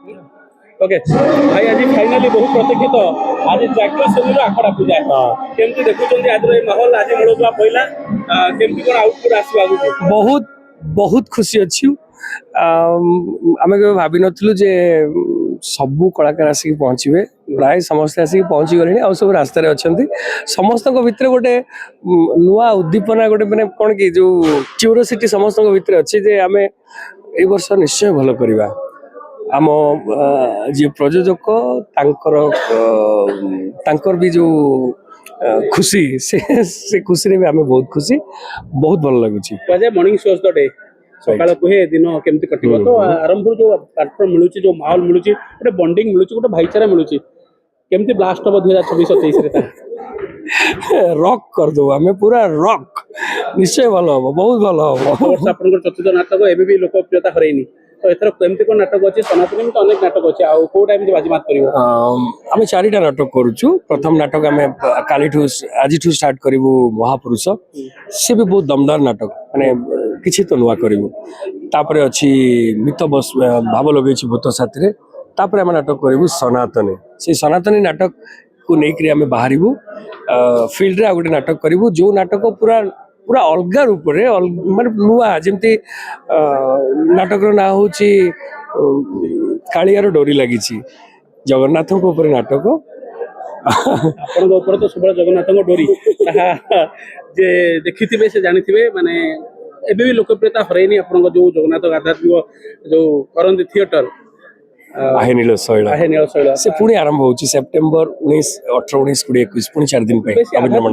Okay भाई आज finally बहुत प्रतीक्षित आज जागृत श्रेणी आखड़ा पूजा केमती देखुं आज माहौल आज मिलूला पहला केमती कौन आउटपुट आसो आगे बहुत बहुत खुशी अच्छी आम के भावी नु जे सबू कलाकार आसिक पहुँचे प्राय समस्ते आसिक पहुँची गले आ सब रास्त अच्छा समस्त भितर गोटे नुआ उद्दीपना गोटे मैंने कौन कि जो क्यूरोसिटी समस्त भितर अच्छे जे आम ए वर्ष निश्चय भल करवा आम जी प्रयोजक तांकर भी जो खुशी से खुशी रे भी आम बहुत खुशी बहुत भल लगुच मॉर्निंग शो द डे सकाळ कुहे दिन केमती कटिबो तो आरंभ जो प्लेटफॉर्म मिलुची जो माहौल मिलुची गोटे बॉन्डिंग मिलुची गोटे भाईचारा मिलुची केमती ब्लास्ट हो 2026-27 रे ता रॉक कर दो हमें पूरा रॉक निश्चय भल हम बहुत भल हम आपन चतुर्थ नाटक एबे भी लोकप्रियता हरैनी तो एथर केमती कोन नाटक अछि सनातनी में तो अनेक नाटक अछि आ को टाइम जे बाजीमात करिवो आमे चारिटा नाटक करूछु प्रथम नाटक आमे कालीठू आजिठू स्टार्ट करिवु महापुरुष से भी बहुत दमदार नाटक माने किछि तो नुआ करिवु तापरे अछि मित बस भाव लगैछि भूत साथी तापरे आमे नाटक करिवु सनातनी से सनातनी नाटक को नेकरी आमे बाहरिवु फील्ड रे आ गोटे नाटक करिवु जो नाटक पूरा पूरा अलग रूप रे माने नुआ जेमती नाटक ना होची कालियार डोरी लागिछि जगन्नाथ को ऊपर नाटक आपन ऊपर तो सब जगन्नाथ को डोरी जे देखिथिबे से जानिथिबे माने एबे भी लोकप्रियता हरैनी आपन जो जगन्नाथ आध्यात्मिक जो करंदी थिएटर आहे नील शैल से पुणी आरंभ होची सेप्टेम्बर 19 18 19 20 21 पुणी 4 दिन पे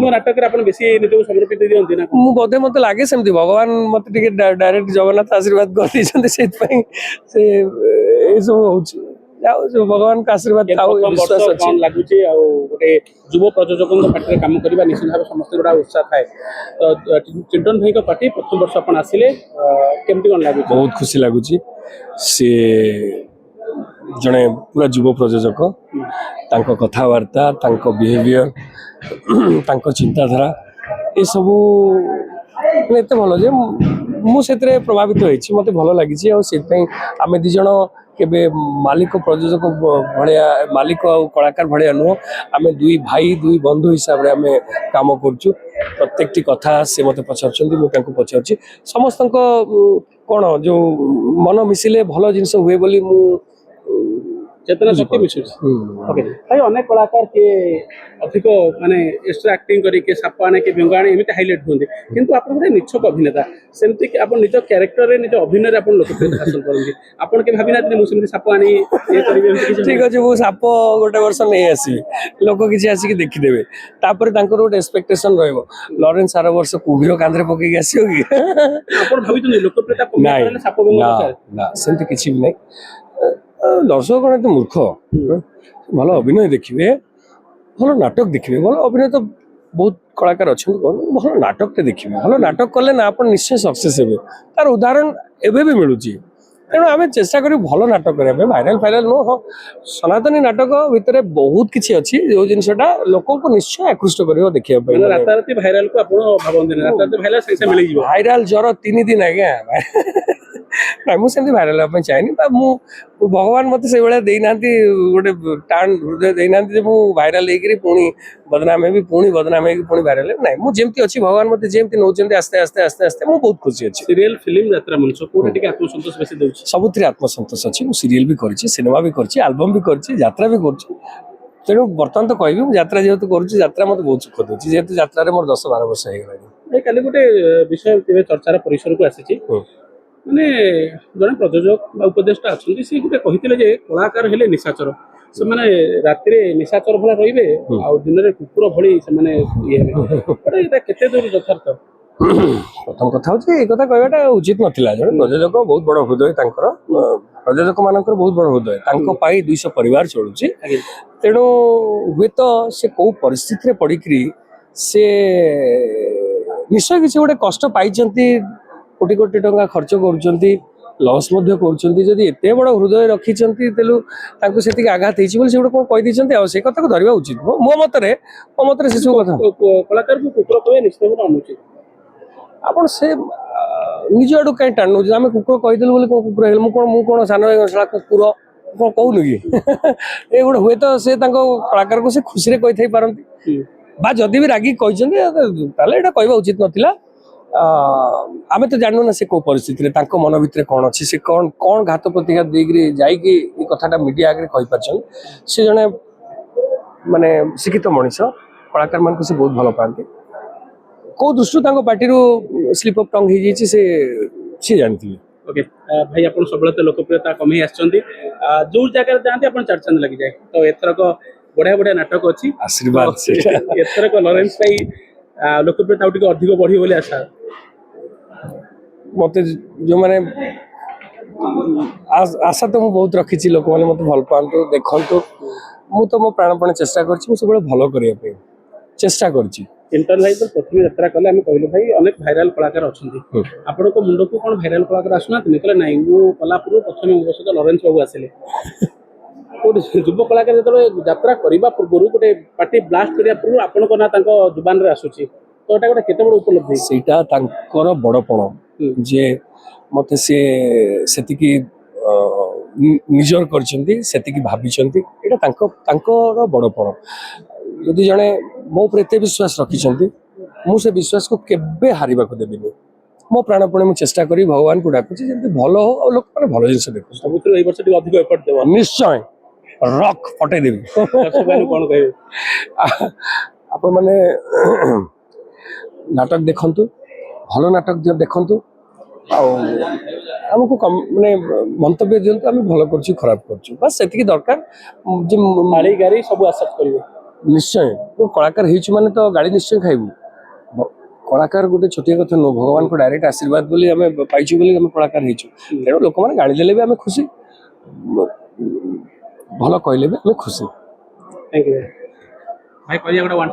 नाटक रे आपन बेसी निजो समर्पित दियंती ना मु बोधे मते लागे सेमती भगवान मते टिके डायरेक्ट जगन्नाथ आशीर्वाद कर दिसंते सेत पई से ए सब होची जाओ जो भगवान का आशीर्वाद थाओ विश्वास अछि लागुची आ गोटे युवा प्रयोजकों पार्टी काम करबा निश्चित भाव समस्त गोटा उत्साह थाए तो चिंटन भाई को पार्टी प्रथम वर्ष अपन आसिले केमती कोन लागुची बहुत खुशी लागुची से जड़े पूरा युव प्रयोजक तांको कथावार्ता तांको बिहेवियर तांको चिंताधारा ये सबू एत भल जे मुझे प्रभावित होती मत भल लगी आम दी जन केबे मालिक प्रयोजक भाया मालिक और कलाकार भाया नुह आम दुई भाई दुई बंधु हिसाब से आम काम करुँ प्रत्येक कथा से मत पचार मुझे पचार समस्त कौन जो मन मिसिले भल जिनस हुए बोली मु चेतना शक्ति मिसुच ओके भाई अनेक कलाकार के अधिक माने एक्स्ट्रा एक्टिंग करी के सापाने के व्यंगाणे एमिते हाइलाइट होंदे किंतु आपन गोटे निछक अभिनेता सेमति कि आपन निज कैरेक्टर रे निज अभिनय रे आपन लोकप्रियता हासिल करंदी आपन के भाबिना कि मु सेमति सापानी ये करिवे एमिते कि ठीक अछि वो साप गोटे वर्ष नै आसी लोक किछि आसी कि देखि देबे तापर तांकर गोटे एक्सपेक्टेशन रहइबो लॉरेंस सारा वर्ष कुबीर कांधरे पके कि आसीओ कि आपन भाबितु लोकप्रियता कम करले साप व्यंगाण ना सेमति किछि भी नै दर्शक कौन एत मूर्ख भल अभिनय देखिए भल नाटक देखिए भल अभिनय तो बहुत कलाकार अच्छा भल नाटक देखिए भल नाटक कले ना आप निश्चय सक्सेस हे तार उदाहरण एवं भी मिलूँ तेणु आम चेष्टा करूँ भल नाटक करने भाइराल फाइराल नो हाँ सनातनी नाटक भितर बहुत किसी अच्छी जो जिनसा लोक को निश्चय आकृष्ट कर देखा भाइराल को भाइराल ज्वर 3 दिन आज्ञा ना मुझे भाइराल चाहेनी भगवान मत से देना गोटे टाण हृदय देना भाइराल पुणी बदनाम है पुणी बदनाम है पुणी भाइराल ना मुझे अच्छी भगवान मत जमी नौ आस्ते आस्ते आस्ते आस्ते मुझे बहुत खुशी अच्छी सीरियल फिल्म यात्रा मंच कोटा आत्मसंतोष बेसी देउछि सबुथ आत्मसंतोष अच्छी सीरियल भी करछि सिनेमा भी करछि एल्बम भी करछि यात्रा भी करछि तेणु बर्तमान तो कहबी यात्रा जेहेतु करुच्ची यात्रा मत बहुत सुख दूसरी जेहेतु यात्रा मोर 10-12 वर्ष हो गला काली गोटे विषय चर्चार परिसर को आसी माने जड़े प्रयोजक उपदेष्टा अच्छा सी गोटे कहते कलाकार हेले निशाचर से माने राति निशाचर भला रे दिन में कुकुर भली से ये केते दूर यथार्थ प्रथम कथा हूँ कथा कहवाटा उचित नाला जड़े प्रयोजक बहुत बड़ हृदय प्रयोजक मान बहुत बड़ हृदय 200 परिवार चलुची तेणु हुए तो से कौ परिस्थिति पड़ी से निश्चय किसी गोटे कष्ट पाई कोटी कोटी टंका खर्च कर लस करुँच एत बड़ हृदय रखिंट तेलु से आघात होती कौन कहीदे से कथा को धरवा उचित मो मत से सब कथा कलाकार को कुकुर कहे निश्चित अनुचित आपन से निज आड़ कहीं टाणु आम कुकुर कहीदेलु बोली कौन कुकुर मुझे कौन सान भाई कुकुर କ'ଣ କହୁନୁ କି ଏଗୁଡ଼ା ହୁଏତ ସେ ତାଙ୍କ କଳାକାରକୁ ସେ ଖୁସିରେ କହିଥାଇ ପାରନ୍ତି ବା ଯଦି ବି ରାଗିକି କହିଛନ୍ତି ତାହେଲେ ଏଇଟା କହିବା ଉଚିତ ନଥିଲା। ଆମେ ତ ଜାଣିନୁ ନା ସେ କୋଉ ପରିସ୍ଥିତିରେ ତାଙ୍କ ମନ ଭିତରେ କ'ଣ ଅଛି, ସେ କ'ଣ ଘାତ ପ୍ରତିଘାତ ଦେଇକିରି ଯାଇକି ଏ କଥାଟା ମିଡ଼ିଆ ଆଗରେ କହିପାରିଛନ୍ତି। ସେ ଜଣେ ମାନେ ଶିକ୍ଷିତ ମଣିଷ, କଳାକାରମାନଙ୍କୁ ସେ ବହୁତ ଭଲ ପାଆନ୍ତି। କୋଉ ଦୃଷ୍ଟିରୁ ତାଙ୍କ ପାଟିରୁ ସ୍ଲିପ ଅଫ୍ ଟଙ୍ଗ ହେଇଯାଇଛି ସେ ଜାଣିଥିବେ। ଓକେ ଭାଇ ଆପଣ ସବୁବେଳେ ତ ଲୋକପ୍ରିୟତା କମେଇ ଆସିଛନ୍ତି, ଯୋଉ ଜାଗାରେ ଯାଆନ୍ତି ଆପଣ ଚାରିଚାନ୍ଦ ଲାଗିଯାଏ। ତ ଏଥରକ ବଢିଆ ବଢିଆ ନାଟକ ଅଛି, ଆଶୀର୍ବାଦ ସେଇଟା। ଏଥରକ ଲରେନ୍ସ ପାଇଁ ଲୋକପ୍ରିୟତା ଆଉ ଟିକେ ଅଧିକ ବଢିବ ବୋଲି ଆଶା। ମତେ ଯୋଉମାନେ ଆଶା ତ ମୁଁ ବହୁତ ରଖିଛି, ଲୋକମାନେ ମତେ ଭଲ ପାଆନ୍ତୁ, ଦେଖନ୍ତୁ। ମୁଁ ତ ମୋ ପ୍ରାଣପଣେ ଚେଷ୍ଟା କରିଛି, ମୁଁ ସବୁବେଳେ ଭଲ କରିବା ପାଇଁ ଚେଷ୍ଟା କରିଛି। ଇଣ୍ଟରଭାଇଜର ପ୍ରଥମେ ଯାତ୍ରା କଲେ ଆମେ କହିଲୁ ଭାଇ ଅନେକ ଭାଇରାଲ କଳାକାର ଅଛନ୍ତି, ଆପଣଙ୍କ ମୁଣ୍ଡକୁ କ'ଣ ଭାଇରାଲ କଳାକାର ଆସୁନାହାନ୍ତି? କହିଲେ ନାଇଁ, ମୁଁ କଲା ପୂର୍ବରୁ ପ୍ରଥମେ ମୋ ସହିତ ଲରେନ୍ସ ବାବୁ ଆସିଲେ। ଗୋଟେ ଯୁବ କଳାକାର ଯେତେବେଳେ ଯାତ୍ରା କରିବା ପୂର୍ବରୁ ଗୋଟେ ପାର୍ଟି ବ୍ଲାଷ୍ଟ କରିବା ପୂର୍ବରୁ ଆପଣଙ୍କ ନାଁ ତାଙ୍କ ଜୁବାନରେ ଆସୁଛି, ତ ଏଟା ଗୋଟେ କେତେ ବଡ଼ ଉପଲବ୍ଧି? ସେଇଟା ତାଙ୍କର ବଡ଼ପଣ ଯେ ମତେ ସେ ସେତିକି ନିଜର କରିଛନ୍ତି, ସେତିକି ଭାବିଛନ୍ତି, ଏଇଟା ତାଙ୍କର ବଡ଼ପଣ। ଯଦି ଜଣେ ମୋ ଉପରେ ଏତେ ବିଶ୍ୱାସ ରଖିଛନ୍ତି, ମୁଁ ସେ ବିଶ୍ୱାସକୁ କେବେ ହାରିବାକୁ ଦେବିନି। ମୋ ପ୍ରାଣପଣେ ମୁଁ ଚେଷ୍ଟା କରି ଭଗବାନଙ୍କୁ ଡାକୁଛି ଯେମିତି ଭଲ ହଉ ଆଉ ଲୋକମାନେ ଭଲ ଜିନିଷ ଦେଖୁଛନ୍ତି। ସବୁଥିରୁ ଏଇ ବର୍ଷ ଟିକେ ଅଧିକ ଏଫର୍ଟ ଦେବ। ନିଶ୍ଚୟ ରକ୍ ଫଟେଇଦେବି। କ'ଣ କହିବେ? ଆପଣମାନେ ନାଟକ ଦେଖନ୍ତୁ, ଭଲ ନାଟକ ଦେଖନ୍ତୁ, ଆଉ ଆମକୁ ମାନେ ମନ୍ତବ୍ୟ ଦିଅନ୍ତୁ ଆମେ ଭଲ କରୁଛୁ ଖରାପ କରୁଛୁ, ବାସ୍ ସେତିକି ଦରକାର। ଯେ ଗାଳି ଗାରି ସବୁ ଆସେପ୍ଟ କରିବେ। ନିଶ୍ଚୟ କଳାକାର ହେଇଛୁ ମାନେ ତ ଗାଳି ନିଶ୍ଚୟ ଖାଇବୁ। କଳାକାର ଗୋଟେ ଛୋଟିଆ କଥା ନୁହଁ, ଭଗବାନଙ୍କ ଡାଇରେକ୍ଟ ଆଶୀର୍ବାଦ ବୋଲି ଆମେ ପାଇଛୁ ବୋଲି ଆମେ କଳାକାର ହେଇଛୁ। ତେଣୁ ଲୋକମାନେ ଗାଳି ଦେଲେ ବି ଆମେ ଖୁସି, ଭଲ କହିଲେ ବି ଆମେ ଖୁସି। ଥ୍ୟାଙ୍କ ୟୁ ଭାଇ। କହିଲେ ଗୋଟେ